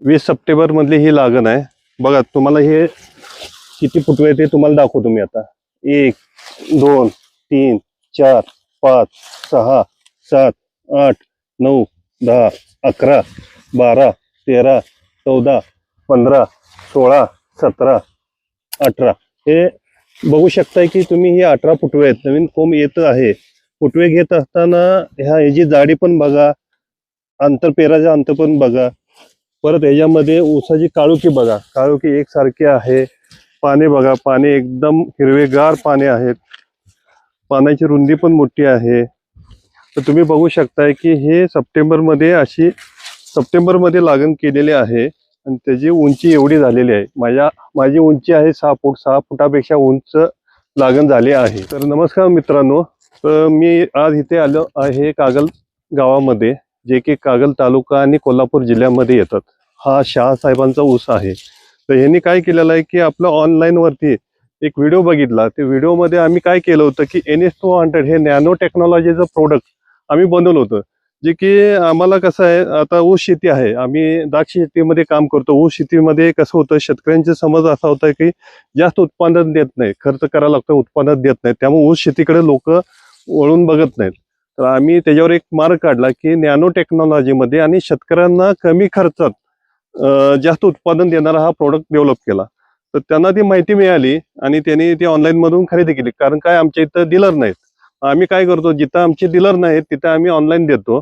20 September मधली ही लागण आहे. बघा तुम्हाला हे किती फुटवे ते तुम्हाला दाखवतो मी आता. 1 2 3 4 5 6 7 8 9 10 11 12 13 14 15 16 17 18 हे बघू शकताय की तुम्ही. हे 18 फुटवे आहेत. नवीन कोंब येत आहे. फुटवे घेत असताना ह्याची जाडी पण बघा, अंतर पेराचं अंतर पण बघा. परत ह्याच्यामध्ये ऊसाची काळुकी बघा, काळुकी एकसारखी आहे. पाने बघा, पाने एकदम हिरवेगार पाने आहेत. पानाची रुंदी पण मोठी आहे. तर तुम्ही बघू शकताय की हे सप्टेंबरमध्ये लागण केलेले आहे आणि त्याची उंची एवढी झालेली आहे. माझी उंची आहे 6 फूट. 6 फुटापेक्षा उंच लागण झाली आहे. तर नमस्कार मित्रांनो, तर मी आज इथे आलो आहे कागल गावामध्ये, जे की कागल तालुका आणि कोल्हापूर जिल्ह्यामध्ये येतात. हा शहासाहेबांचा ऊस आहे. तर ह्यांनी काय केलेलं आहे की आपलं ऑनलाईन वरती एक व्हिडिओ बघितला. त्या व्हिडिओमध्ये आम्ही काय केलं होतं की NS200 हे नॅनो टेक्नॉलॉजीचं प्रोडक्ट आम्ही बनवलं होतं. जे की आम्हाला कसं आहे, आता ऊस शेती आहे, आम्ही द्राक्ष शेतीमध्ये काम करतो. ऊस शेतीमध्ये कसं होतं, शेतकऱ्यांचा समज असा होता की जास्त उत्पादन देत नाही, खर्च करायला लागतं, उत्पादन देत नाही, त्यामुळे ऊस शेतीकडे लोक वळून बघत नाहीत. तर आम्ही त्याच्यावर एक मार्ग काढला की नॅनो टेक्नॉलॉजीमध्ये आणि शेतकऱ्यांना कमी खर्चात जास्त उत्पादन देणारा हा प्रोडक्ट डेव्हलप केला. तर त्यांना ती माहिती मिळाली आणि त्यांनी ती ऑनलाईन मधून खरेदी केली. कारण काय, आमच्या इथं डीलर नाहीत. आम्ही काय करतो, जिथं आमचे डीलर नाहीत तिथं आम्ही ऑनलाईन देतो.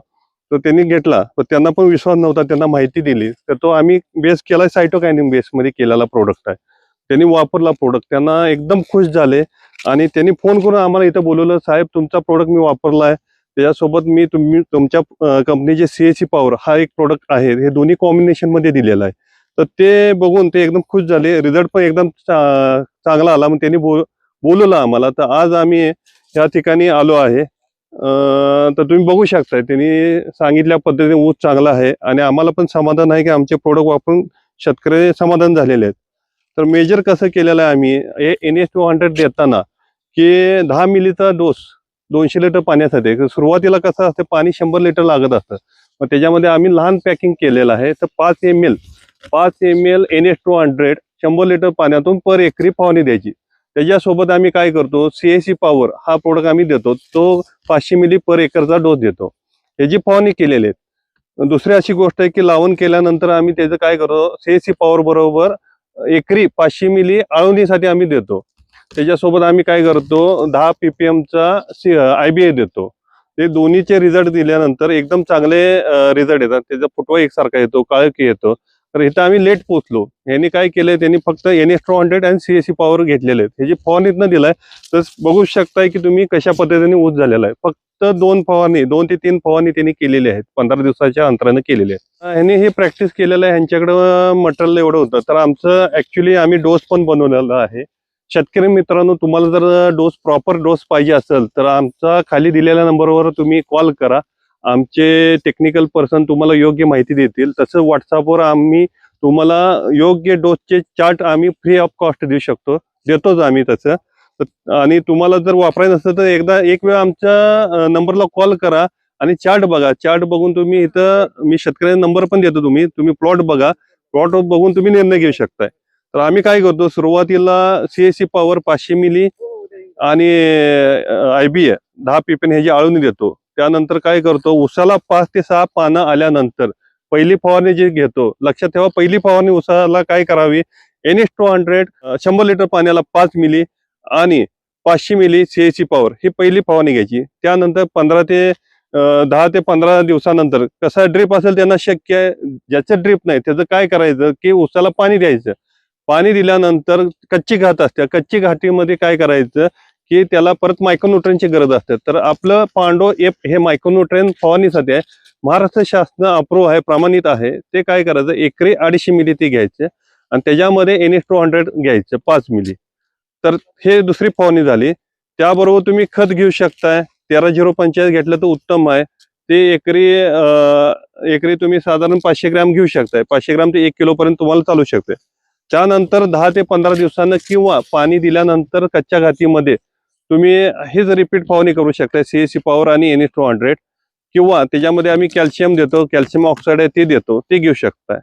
तर त्यांनी घेतला, तर त्यांना पण विश्वास नव्हता, त्यांना माहिती दिली, तर तो आम्ही बेस केला, सायटोकायनिन बेस मध्ये केलेला प्रोडक्ट आहे. त्यांनी वापरला प्रोडक्ट, त्यांना एकदम खुश झाले आणि त्यांनी फोन करून आम्हाला इथं बोलवलं, साहेब तुमचा प्रोडक्ट मी वापरलाय, त्याच्यासोबत मी तुमच्या कंपनीचे CSC पॉवर हा एक प्रोडक्ट आहे, हे दोन्ही कॉम्बिनेशन मध्ये दिलेलं आहे. तर ते बघून ते एकदम खुश झाले. रिझल्ट पण एकदम चांगला आला. मग त्यांनी बोलवलं आम्हाला. तर आज आम्ही या ठिकाणी आलो आहे. तर तुम्ही बघू शकताय, त्यांनी सांगितल्या पद्धतीने ऊस चांगला आहे आणि आम्हाला पण समाधान आहे की आमचे प्रोडक्ट वापरून शेतकरी समाधान झालेले आहेत. तर मेजर कसं केलेलं आहे आम्ही, हे NS200 देताना की 10 मिलीचा डोस 200 लिटर पाण्यासाठी. सुरुवातीला कसं असतं, पाणी 100 लिटर लागत असतं. मग त्याच्यामध्ये आम्ही लहान पॅकिंग केलेलं आहे. तर 5 ml NS200 100 लिटर पाण्यातून पर एकरी फवारणी द्यायची. त्याच्यासोबत आम्ही काय करतो, CSC पॉवर हा प्रोडक्ट आम्ही देतो, तो 500 मिली पर एकरचा डोस देतो. ह्याची फवारणी केलेली आहे. दुसरी अशी गोष्ट आहे की लावण केल्यानंतर आम्ही त्याचं काय करतो, CSC पॉवर बरोबर एकरी 500 मिली आळवणीसाठी आम्ही देतो. त्याच्यासोबत आम्ही काय करतो, 10 PPM चा IBA देतो. ते दोन्हीचे रिझल्ट दिल्यानंतर एकदम चांगले रिझल्ट येतात. त्याचा फुटवा एकसारखा येतो, काळकी येतो. तर इथं आम्ही लेट पोहोचलो. यांनी काय केलंय, त्यांनी फक्त NS200 आणि CSC पॉवर घेतलेले आहेत. ह्याची फवारणीतनं दिलाय. तर बघू शकताय की तुम्ही कशा पद्धतीने ऊस झालेला आहे. फक्त 2 ते 3 फवारणी त्यांनी केलेली आहेत, 15 दिवसाच्या अंतराने केलेले आहेत. ह्यांनी हे प्रॅक्टिस केलेलं आहे. ह्यांच्याकडं मटेरियल एवढं होतं. तर आमचं ऍक्च्युली आम्ही डोस पण बनवलेला आहे. शेतकरी मित्रांनो, तुम्हाला जर प्रॉपर डोस पाहिजे असेल तर आमचा खाली दिलेल्या नंबरवर तुम्ही कॉल करा. आमचे टेक्निकल पर्सन तुम्हाला योग्य माहिती देतील. तसं व्हॉट्सअपवर आम्ही तुम्हाला योग्य डोसचे चार्ट आम्ही फ्री ऑफ कॉस्ट देऊ शकतो, देतोच आम्ही तसं. आणि तुम्हाला जर वापरायचं नसेल तर एक वेळ आमच्या नंबरला कॉल करा आणि चार्ट बघा. चार्ट बघून तुम्ही, इथं मी शेतकऱ्यांचा नंबर पण देतो, तुम्ही प्लॉट बघा. प्लॉट बघून तुम्ही निर्णय घेऊ शकताय. तर आम्ही काय करतो, सुरुवातीला CSC पॉवर 500 मिली आणि IBA 10 PPM ह्याची आळवणी देतो. त्यानंतर काय करतो, उसाला 5 ते 6 पानं आल्यानंतर पहिली फवारणी जी घेतो. लक्षात ठेवा, पहिली फवारणी उसाला काय करावी, NS200 100 लिटर पाण्याला 5 मिली आणि 500 मिली CSC पॉवर ही पहिली फवारणी घ्यायची. त्यानंतर 10 ते 15 दिवसानंतर, कसा ड्रीप असेल त्यांना शक्य आहे, ज्याचं ड्रीप नाही त्याचं काय करायचं की उसाला पाणी द्यायचं. पाणी दिल्यानंतर कच्ची घात असते, कच्ची घाटीमध्ये काय करायचं की त्याला परत मायक्रोन्यूट्रियनची गरज असते. तर आपलं पांडो एप हे मायक्रोन्यूट्रियन फवारणीसाठी आहे. महाराष्ट्र शासन अप्रूव्ह आहे, प्रमाणित आहे. ते काय करायचं, एकरी 250 मिली ते घ्यायचे आणि त्याच्यामध्ये NS200 घ्यायचं 5 मिली. तर हे दुसरी फवारणी झाली. त्याबरोबर तुम्ही खत घेऊ शकताय. 13-0-45 घेतलं तर उत्तम आहे. ते एकरी तुम्ही साधारण 500 ग्रॅम घेऊ शकताय. 500 ग्रॅम ते 1 किलो पर्यंत तुम्हाला चालू शकते. त्यानंतर 10 ते 15 दिवसांना किंवा पाणी दिल्यानंतर कच्च्या घातीमध्ये तुम्ही हेच रिपीट फवारणी करू शकता, CSC पॉवर आणि NS200. किंवा त्याच्यामध्ये आम्ही कॅल्शियम देतो, कॅल्शियम ऑक्साईड आहे ते देतो, ते घेऊ शकताय.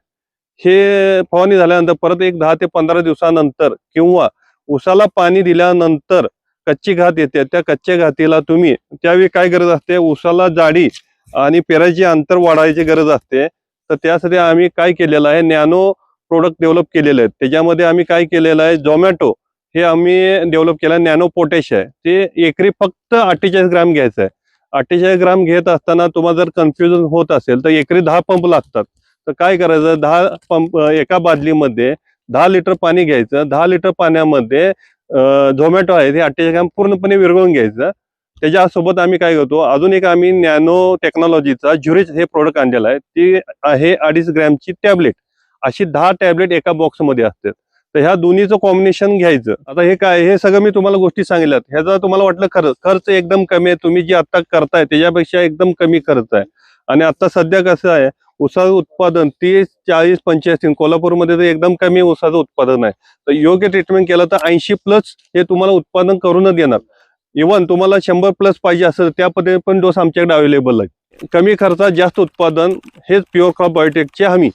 हे फवारणी झाल्यानंतर परत एक 10 ते 15 दिवसानंतर किंवा ऊसाला पाणी दिल्यानंतर कच्ची घात येते, त्या कच्च्या घातीला तुम्ही त्यावेळी काय गरज असते, ऊसाला जाडी आणि पेराची अंतर वाढवायची गरज असते. तर त्यासाठी आम्ही काय केलेलं आहे, नॅनो प्रोडक्ट डेव्हलप केलेले आहेत. त्याच्यामध्ये आम्ही काय केलेलं आहे, झोमॅटो हे आम्ही डेव्हलप केलं, नॅनो पोटॅश आहे. ते एकरी फक्त 48 ग्राम घ्यायचं आहे. 48 ग्राम घेत असताना तुम्हाला जर कन्फ्युजन होत असेल तर एकरी 10 पंप लागतात. तर काय करायचं, 10 पंप एका बादलीमध्ये 10 लिटर पाणी घ्यायचं. 10 लिटर पाण्यामध्ये झोमॅटो आहे ते 48 ग्राम पूर्णपणे विरघळून घ्यायचं. त्याच्यासोबत आम्ही काय करतो, अजून एक आम्ही नॅनो टेक्नॉलॉजीचा ज्युरिच हे प्रोडक्ट आणलेला आहे. ती आहे 2.5 ग्रॅमची टॅबलेट. अशी 10 टॅबलेट एका बॉक्समध्ये असतात. तर ह्या दोन्हीचं कॉम्बिनेशन घ्यायचं. आता हे काय, हे सगळं मी तुम्हाला गोष्टी सांगितल्यात. ह्याचा तुम्हाला वाटलं खर्च एकदम कमी आहे, तुम्ही जे आता करताय त्याच्यापेक्षा एकदम कमी खर्च आहे. आणि आता सध्या कसं आहे, ऊसाचं उत्पादन 30, 40, 85 कोल्हापूरमध्ये तर एकदम कमी ऊसाचं उत्पादन आहे. तर योग्य ट्रीटमेंट केलं तर 80+ हे तुम्हाला उत्पादन करूनच देणार. इव्हन तुम्हाला 100+ पाहिजे असेल त्या पद्धतीने पण डोस आमच्याकडे अवेलेबल आहे. कमी खर्चात जास्त उत्पादन हेच प्युअर क्रॉप बायोटेकची हमी.